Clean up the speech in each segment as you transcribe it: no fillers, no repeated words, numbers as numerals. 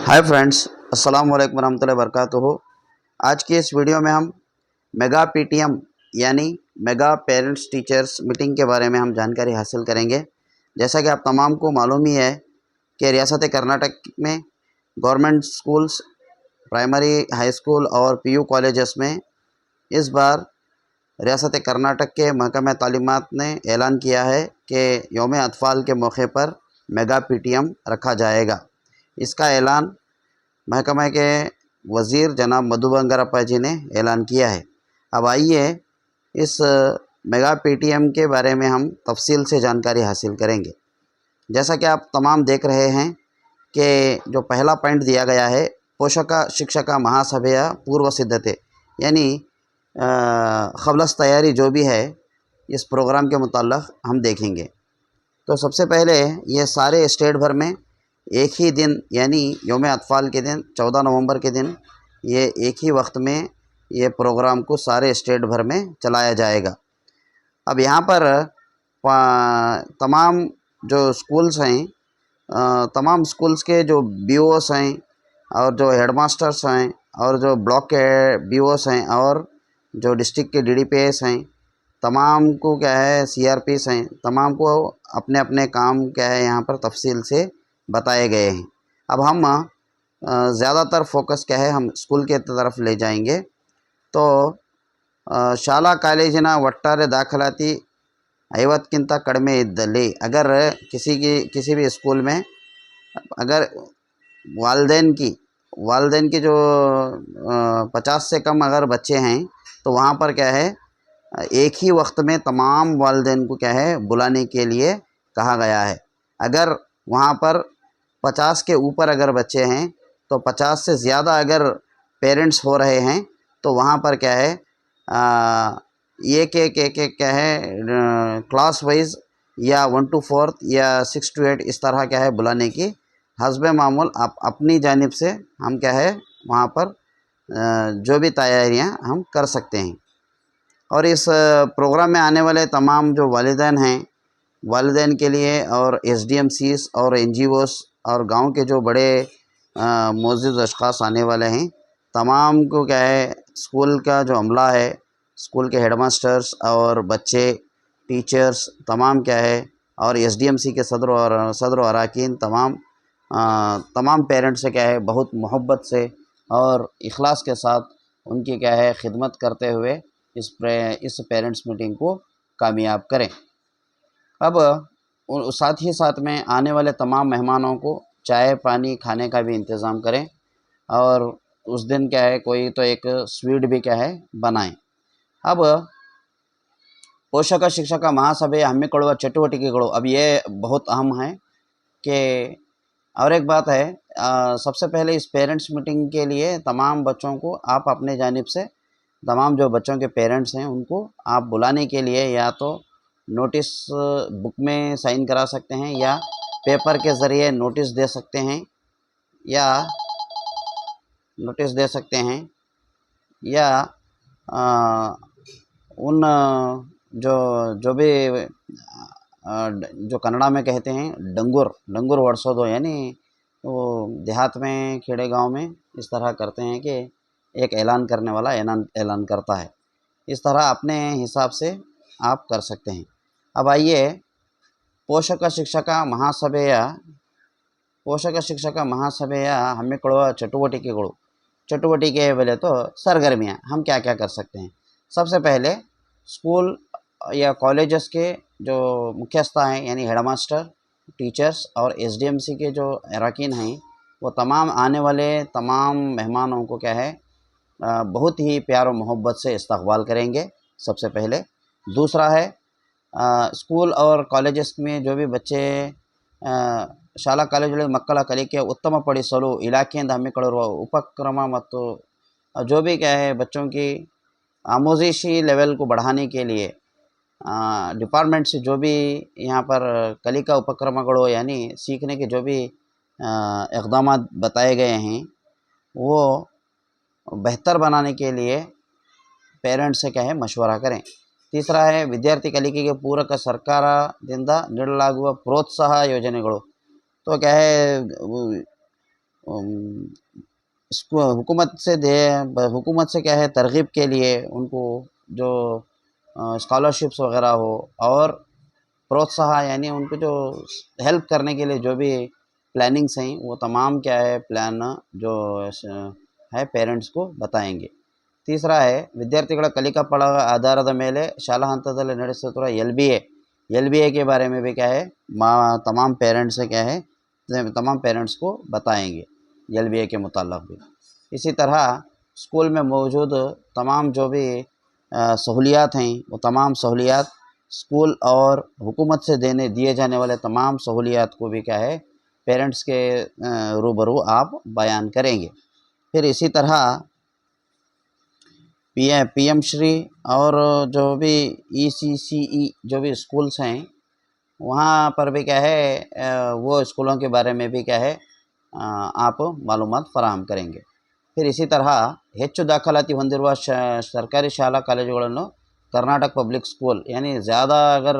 Hi friends, अस्सलाम वालेकुम रहमतुल्लाहि वबरकातुहू। आज की इस वीडियो में हम मेगा पीटीएम यानी मेगा पेरेंट्स टीचर्स मीटिंग के बारे में हम जानकारी हासिल करेंगे। जैसा कि आप तमाम को मालूम ही है कि रियासत कर्नाटक में government schools, primary, high school और पीयू कॉलेजेस में इस बार रियासत कर्नाटक के महकमा तालीमात ने ऐलान किया है कि यौम अतफ़ाल के मौके पर मेगा पीटीएम रखा जाएगा। इसका ऐलान महकमा के वज़ीर जनाब मधु बंगारप्पा जी ने ऐलान किया है। अब आइए इस मेगा पीटीएम के बारे में हम तफसील से जानकारी हासिल करेंगे। जैसा कि आप तमाम देख रहे हैं कि जो पहला पॉइंट दिया गया है, पोषक शिक्षक महासभा पूर्व सिद्धते यानी क़ब्लस तैयारी जो भी है इस प्रोग्राम के मुताल्लिक़ हम देखेंगे। तो सबसे पहले ये सारे स्टेट भर में एक ही दिन यानी यौम अतफ़ाल के दिन 14 नवंबर के दिन ये एक ही वक्त में ये प्रोग्राम को सारे स्टेट भर में चलाया जाएगा। अब यहाँ पर तमाम जो स्कूल्स हैं, तमाम स्कूल्स के जो बीओस हैं और जो हेडमास्टर्स हैं और जो ब्लॉक के बीओस हैं और जो डिस्ट्रिक्ट के डीडीपीएस हैं, तमाम को क्या है सीआरपीस हैं, तमाम को अपने अपने काम क्या है यहाँ पर तफसील से बताए गए हैं। अब हम ज़्यादातर फोकस क्या है हम स्कूल के तरफ ले जाएंगे। तो शाला ಕಾಲೇಜಿನ ಒಟ್ಟಾರೆ ದಾಖಲಾತಿ 50ಕ್ಕಿಂತ ಕಡಿಮೆ ಇದ್ದಲ್ಲಿ अगर किसी भी स्कूल में अगर वालदेन की जो 50 से कम अगर बच्चे हैं तो वहाँ पर क्या है एक ही वक्त में तमाम वालदेन को क्या है बुलाने के लिए कहा गया है। अगर वहाँ पर 50 के ऊपर अगर बच्चे हैं तो 50 से ज़्यादा अगर पेरेंट्स हो रहे हैं तो वहाँ पर क्या है एक क्या है क्लास वाइज या 1 to 4 या 6 to 8 इस तरह क्या है बुलाने की हस्बे मामूल अपनी जानिब से हम क्या है वहाँ पर जो भी तैयारियाँ हम कर सकते हैं। और इस प्रोग्राम में आने वाले तमाम जो वालिदैन हैं, वालिदैन के लिए और एसडीएमसीज और एनजीओस और गांव के जो बड़े मोअज़्ज़िज़ अशख़ास आने वाले हैं, तमाम को क्या है स्कूल का जो अमला है, स्कूल के हेडमास्टर्स और बच्चे, टीचर्स तमाम क्या है और एसडीएमसी के सदर और अरकान तमाम पेरेंट्स से क्या है बहुत मोहब्बत से और इखलास के साथ उनकी क्या है खिदमत करते हुए इस पेरेंट्स मीटिंग को कामयाब करें। अब साथ ही साथ में आने वाले तमाम मेहमानों को चाय पानी खाने का भी इंतज़ाम करें और उस दिन क्या है कोई तो एक स्वीट भी क्या है बनाएं। अब पोषक शिक्षक महासभೆ ಹಮ್ಮಿಕೊಳ್ಳುವ ಚಟುವಟಿಕೆಗಳು, अब ये बहुत अहम है कि और एक बात है सबसे पहले इस पेरेंट्स मीटिंग के लिए तमाम बच्चों को आप अपने जानिब से तमाम जो बच्चों के पेरेंट्स हैं उनको आप बुलाने के लिए या तो नोटिस बुक में साइन करा सकते हैं या पेपर के ज़रिए नोटिस दे सकते हैं या उन जो भी जो कन्नड़ा में कहते हैं डंगूर वर्षो दो, यानी वो देहात में खेड़े गांव में इस तरह करते हैं कि एक ऐलान करने वाला ऐलान करता है। इस तरह अपने हिसाब से आप कर सकते हैं। अब आइए पोषक शिक्षक महासभೆಯ ಹಮ್ಮಿಕೊಳ್ಳುವ चटुवटिके बोले तो सरगर्मियाँ हम क्या क्या कर सकते हैं। सबसे पहले स्कूल या कॉलेजेस के जो मुख्यस्थ हैं यानी हेडमास्टर, टीचर्स और एसडीएमसी के जो अरकान हैं वो तमाम आने वाले तमाम मेहमानों को क्या है बहुत ही प्यार और मोहब्बत से इस्तकबाल करेंगे सबसे पहले। दूसरा है स्कूल और कॉलेजेस में जो भी बच्चे ಶಾಲಾ ಕಾಲೇಜುಗಳಲ್ಲಿ ಮಕ್ಕಳ ಕಲಿಕೆ ಉತ್ತಮಪಡಿಸಲು ಇಲಾಖೆಯಿಂದ ಹಮ್ಮಿಕೊಳ್ಳಿರುವ उपक्रम ಮತ್ತು जो भी क्या है बच्चों की आमोज़ेशी लेवल को बढ़ाने के लिए डिपार्टमेंट से जो भी यहाँ पर कलिका उपक्रमಗಳು यानी सीखने के जो भी इक़दाम बताए गए हैं वो बेहतर बनाने के लिए पेरेंट्स से क्या है मशवरा करें। तीसरा है विद्यार्थी कलिಕೆಗೆ ಪೂರಕ ಸರ್ಕಾರದಿಂದ ನೀಡಲಾಗುವ ಪ್ರೋತ್ಸಾಹ ಯೋಜನೆಗಳು। तो क्या है इसको हुकूमत से क्या है तरगीब के लिए उनको जो स्कॉलरशिप्स वगैरह हो और प्रोत्साहन यानी उनको जो हेल्प करने के लिए जो भी प्लानिंग्स हैं वो तमाम क्या है प्लान जो है पेरेंट्स को बताएंगे। तीसरा है विद्यार्थिಗಳ कलिका पढ़ आधाರದ ಮೇಲೆ ಶಾಲಾ ಹಂತದಲ್ಲಿ ನಡೆಸುತ್ತಿರುವ एल बी ए के बारे में भी क्या है तमाम पेरेंट्स से क्या है तमाम पेरेंट्स को बताएंगे एल के मुताल्लिक़ भी। इसी तरह स्कूल में मौजूद तमाम जो भी सहूलियात हैं वो तमाम सहूलियात स्कूल और हुकूमत से दिए जाने वाले तमाम सहूलियात को भी क्या है पेरेंट्स के रूबरू आप बयान करेंगे। फिर इसी तरह पीएम श्री और जो भी ECCE जो भी स्कूल्स हैं वहाँ पर भी क्या है वो स्कूलों के बारे में भी क्या है आप मालूमात फराहम करेंगे। फिर इसी तरह ಹೆಚ್ಚು ದಾಖಲಾತಿ ಹೊಂದಿರುವ सरकारी शाला ಕಾಲೇಜುಗಳನ್ನು कर्नाटक पब्लिक स्कूल यानी ज़्यादा अगर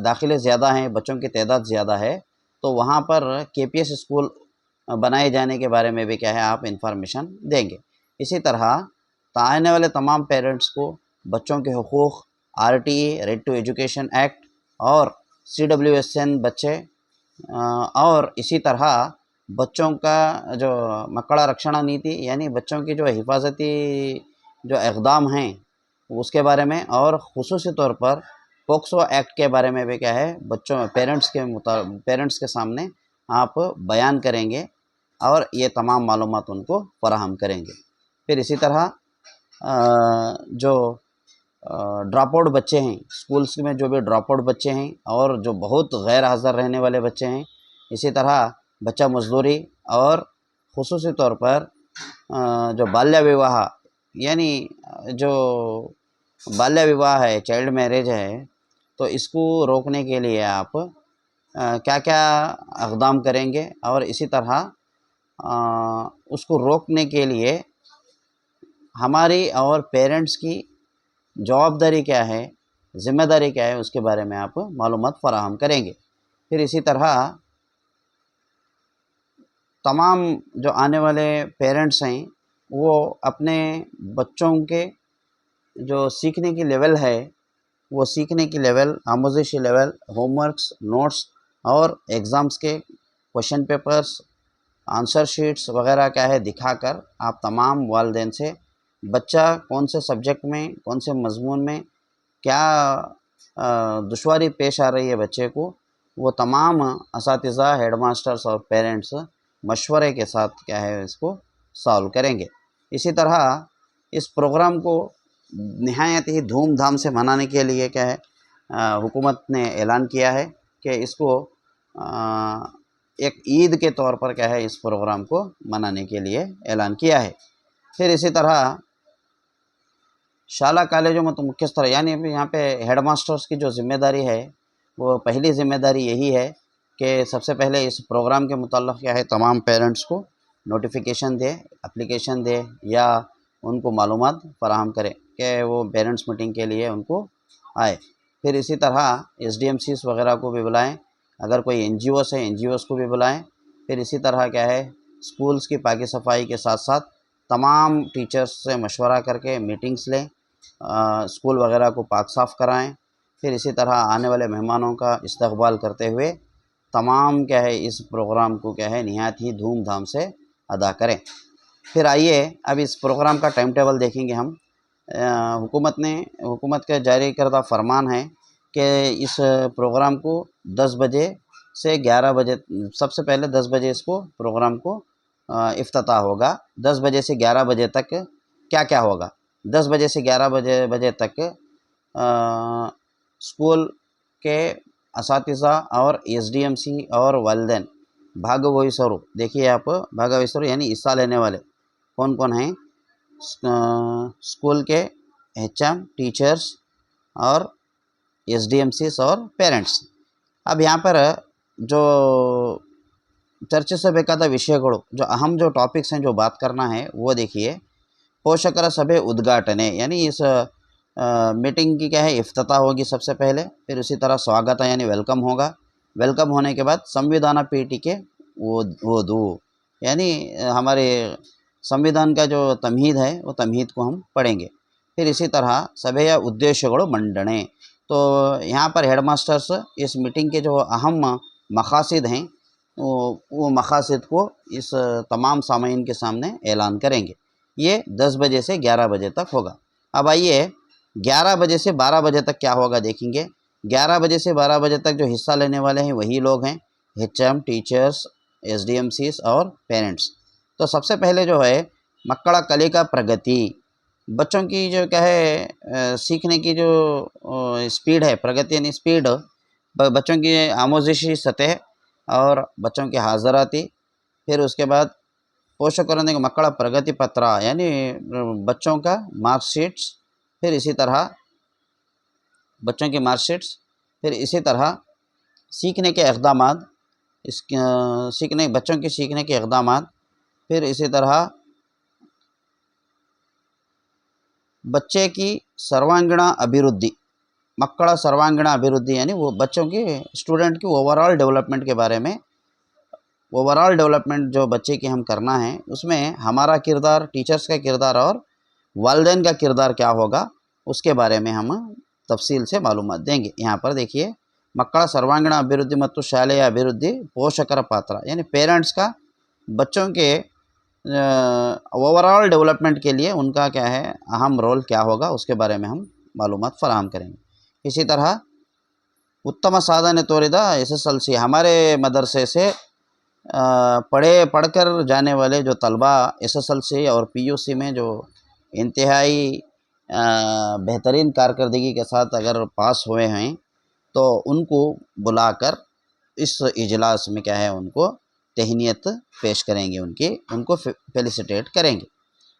दाखिले ज़्यादा हैं बच्चों की तादाद ज़्यादा है तो वहाँ पर KPS स्कूल बनाए जाने के बारे में भी क्या है आप इंफॉर्मेशन देंगे। इसी तरह आने वाले तमाम पेरेंट्स को बच्चों के हुकूक़ RTE right to education act और CWSN बच्चे और इसी तरह बच्चों का जो मಕ್ಕಳ रक्षणा नीति यानी बच्चों की जो हिफाजती जो इक़दाम हैं उसके बारे में और ख़ुसूसी तौर पर पोक्सो एक्ट के बारे में भी क्या है बच्चों पेरेंट्स के सामने आप बयान करेंगे और ये तमाम मालूमात उनको फराहम करेंगे। फिर इसी तरह जो ड्रॉप आउट बच्चे हैं स्कूल्स में जो भी ड्रॉप आउट बच्चे हैं और जो बहुत गैर हाज़िर रहने वाले बच्चे हैं, इसी तरह बच्चा मजदूरी और ख़ुसूसी तौर पर जो बाल्य विवाह यानी जो बाल्य विवाह है चाइल्ड मैरिज है तो इसको रोकने के लिए आप क्या क्या इक़दाम करेंगे और इसी तरह उसको रोकने के लिए हमारी और पेरेंट्स की जवाबदारी क्या है ज़िम्मेदारी क्या है उसके बारे में आप मालूमात फराहम करेंगे। फिर इसी तरह तमाम जो आने वाले पेरेंट्स हैं वो अपने बच्चों के जो सीखने की लेवल है वो सीखने की लेवल आमोज़शी लेवल होमवर्क्स नोट्स और एग्ज़ाम्स के क्वेश्चन पेपर्स आंसर शीट्स वगैरह क्या है दिखाकर आप तमाम वालिदैन से बच्चा कौन से सब्जेक्ट में कौन से मज़मून में क्या दुश्वारी पेश आ रही है बच्चे को वो तमाम असातिज़ा हेडमास्टर्स और पेरेंट्स मशवरे के साथ क्या है इसको सॉल्व करेंगे। इसी तरह इस प्रोग्राम को निहायत ही धूमधाम से मनाने के लिए क्या है हुकूमत ने ऐलान किया है कि इसको एक ईद के तौर पर क्या है इस प्रोग्राम को मनाने के लिए ऐलान किया है। फिर इसी तरह शाला कॉलेजों में तो मुख्यस्थ यानी यहाँ पे हेडमास्टर्स की जो ज़िम्मेदारी है वो पहली ज़िम्मेदारी यही है कि सबसे पहले इस प्रोग्राम के मुताल्लिक़ क्या है तमाम पेरेंट्स को नोटिफिकेशन दे एप्लीकेशन दे या उनको मालूमात फराहम करें कि वो पेरेंट्स मीटिंग के लिए उनको आए। फिर इसी तरह SDMCs वगैरह को भी बुलाएं, अगर कोई NGOs है NGOs को भी बुलाएं। फिर इसी तरह क्या है स्कूल्स की पाकी सफाई के साथ साथ तमाम टीचर्स से मशवरा करके मीटिंग्स लें, स्कूल वगैरह को पाक साफ़ कराएं। फिर इसी तरह आने वाले मेहमानों का इस्तकबाल करते हुए तमाम क्या है इस प्रोग्राम को क्या है निहायत ही धूमधाम से अदा करें। फिर आइए अब इस प्रोग्राम का टाइम टेबल देखेंगे हम। हुकूमत का जारी करदा फरमान है कि इस प्रोग्राम को 10 बजे से 11 बजे सबसे पहले 10 बजे इसको प्रोग्राम को इफ्तिताह होगा। 10 बजे से 11 बजे तक क्या क्या होगा 10 बजे से 11 बजे तक स्कूल के असातिज़ा और SDMC और वालिदैन भागवहिस्सों देखिए आप भागवहिस्सों यानी हिस्सा लेने वाले कौन कौन हैं स्कूल के HM टीचर्स और SDMCs और पेरेंट्स। अब यहाँ पर जो ಚರ್ಚಿಸಬೇಕಾದ ವಿಷಯಗಳು जो अहम जो टॉपिक्स हैं जो बात करना है वो देखिए पोषकर सभे उद्घाटने यानी इस मीटिंग की क्या है इफ्तिताह होगी सबसे पहले। फिर उसी तरह स्वागत यानी वेलकम होगा। वेलकम होने के बाद संविधान पीठिके वो दो, यानी हमारे संविधान का जो तमहीद है वो तमहीद को हम पढ़ेंगे। फिर इसी तरह सभेय उद्देश्यಗಳು मंडने, तो यहाँ पर हेडमास्टर्स इस मीटिंग के जो अहम मकासद हैं वो मकासद को इस तमाम सामीन के सामने ऐलान करेंगे। ये 10 बजे से 11 बजे तक होगा। अब आइए 11 बजे से 12 बजे तक क्या होगा देखेंगे। 11 बजे से 12 बजे तक जो हिस्सा लेने वाले हैं वही लोग हैं, HM, टीचर्स, SDMCs और पेरेंट्स। तो सबसे पहले जो है मक्कड़ा कली का प्रगति, बच्चों की जो क्या है सीखने की जो स्पीड है, प्रगति यानी स्पीड, बच्चों की आमोजिशी सतह और बच्चों की हाज़राती। फिर उसके बाद पोषकरण का मक्कड़ा प्रगति पत्र यानी बच्चों का मार्कशीट्स, फिर इसी तरह बच्चों की मार्कशीट्स, फिर इसी तरह सीखने के इक़दामात, बच्चों के सीखने के इक़दामात, फिर इसी तरह बच्चे की सर्वांगीण अभिवृद्धि, मक्कड़ा सर्वांगीण अभिवृद्धि यानी वो बच्चों की, स्टूडेंट की ओवरऑल डेवलपमेंट के बारे में, ओवरऑल डेवलपमेंट जो बच्चे की हम करना है उसमें हमारा किरदार, टीचर्स का किरदार और वालिदैन का किरदार क्या होगा उसके बारे में हम तफसील से मालूमात देंगे। यहाँ पर देखिए, मक्कड़ा सर्वांगीण अभिवृद्धि ಮತ್ತು ಶಾಲೆಯ अभिवृद्धि पोषकर पात्र यानी पेरेंट्स का बच्चों के ओवरऑल डेवलपमेंट के लिए उनका क्या है अहम रोल क्या होगा उसके बारे में हम मालूमात फराहम करेंगे। इसी तरह उत्तम साधने तोरिदा SSLC, हमारे मदरसे से पढ़कर जाने वाले जो तलबा SSLC और PUC में जो इंतहाई बेहतरीन कारकर्दगी के साथ अगर पास हुए हैं तो उनको बुलाकर इस इजलास में क्या है उनको तहनीत पेश करेंगे, उनको फेलिसिटेट करेंगे।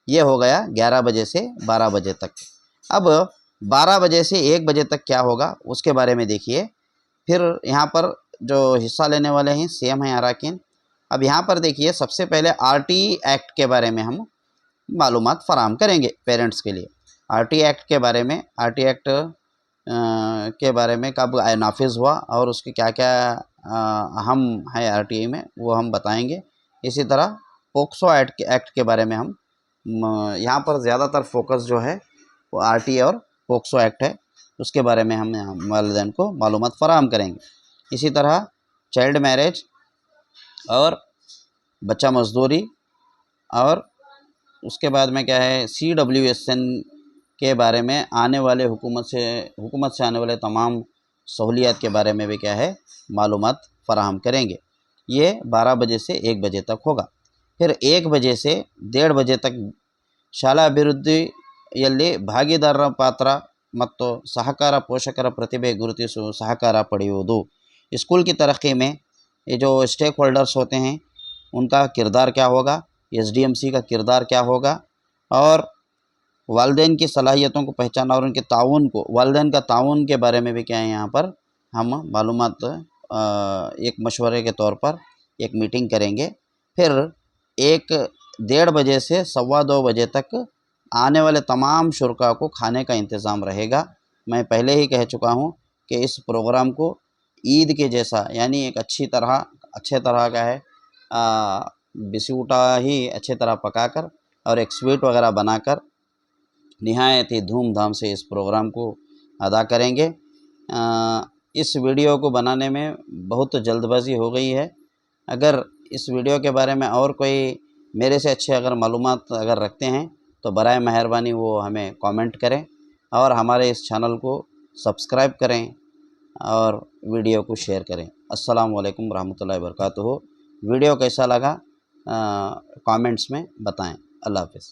ये हो गया 11 बजे से 12 बजे तक। अब 12 बजे से 1 बजे तक क्या होगा उसके बारे में देखिए। फिर यहाँ पर जो हिस्सा लेने वाले हैं CM हैं अरकान। अब यहाँ पर देखिए, सबसे पहले RTE एक्ट के बारे में हम मालूमात फराहम करेंगे पेरेंट्स के लिए। RTE एक्ट के बारे में, RTE एक्ट के बारे में कब नाफिज हुआ और उसके क्या क्या अहम है RTE में वो हम बताएंगे। इसी तरह पोक्सो एक्ट के बारे में हम यहाँ पर ज़्यादातर फोकस जो है वो RTE और पोक्सो एक्ट है, उसके बारे में हम वालिदैन को मालूमात फराहम करेंगे। इसी तरह चाइल्ड मैरिज और बच्चा मजदूरी, और उसके बाद में क्या है CWSN के बारे में आने वाले हुकूमत से आने वाले तमाम सहूलियात के बारे में भी क्या है मालूमात फराहम करेंगे। ये 12 बजे से 1 बजे तक होगा। फिर 1 बजे से 1:30 बजे तक ಶಾಲಾ ಅಭಿವೃದ್ಧಿಯಲ್ಲಿ ಭಾಗಿದಾರರ ಪಾತ್ರ ಮತ್ತು ಸಹಕಾರ ಪೋಷಕರ ಪ್ರತಿಭೆ ಗುರುತಿಸುವ सहकार पढ़ेयुವುದು। स्कूल की तरक्की में ये जो स्टेक होल्डर्स होते हैं उनका किरदार क्या होगा, SDMC का किरदार क्या होगा, और वालिदैन की सलाहियतों को पहचाना और उनके ताउन को, वालिदैन का ताउन के बारे में भी क्या है यहाँ पर हम मालूमात एक मशवरे के तौर पर एक मीटिंग करेंगे। फिर 1:30 बजे से 2:15 बजे तक आने वाले तमाम शुरका को खाने का इंतज़ाम रहेगा। मैं पहले ही कह चुका हूँ कि इस प्रोग्राम को ईद के जैसा यानी एक अच्छे तरह का है बिस्कुटा ही अच्छे तरह पकाकर और एक स्वीट वगैरह बनाकर निहायत ही धूमधाम से इस प्रोग्राम को अदा करेंगे। इस वीडियो को बनाने में बहुत जल्दबाजी हो गई है। अगर इस वीडियो के बारे में और कोई मेरे से अच्छे अगर मालूमात अगर रखते हैं तो बराए मेहरबानी वो हमें कमेंट करें और हमारे इस चैनल को सब्सक्राइब करें और वीडियो को शेयर करें। अस्सलामु अलैकुम रहमतुल्लाहि व बरकातुहू। वीडियो कैसा लगा कमेंट्स में बताएं। अल्लाह हाफ़िज़।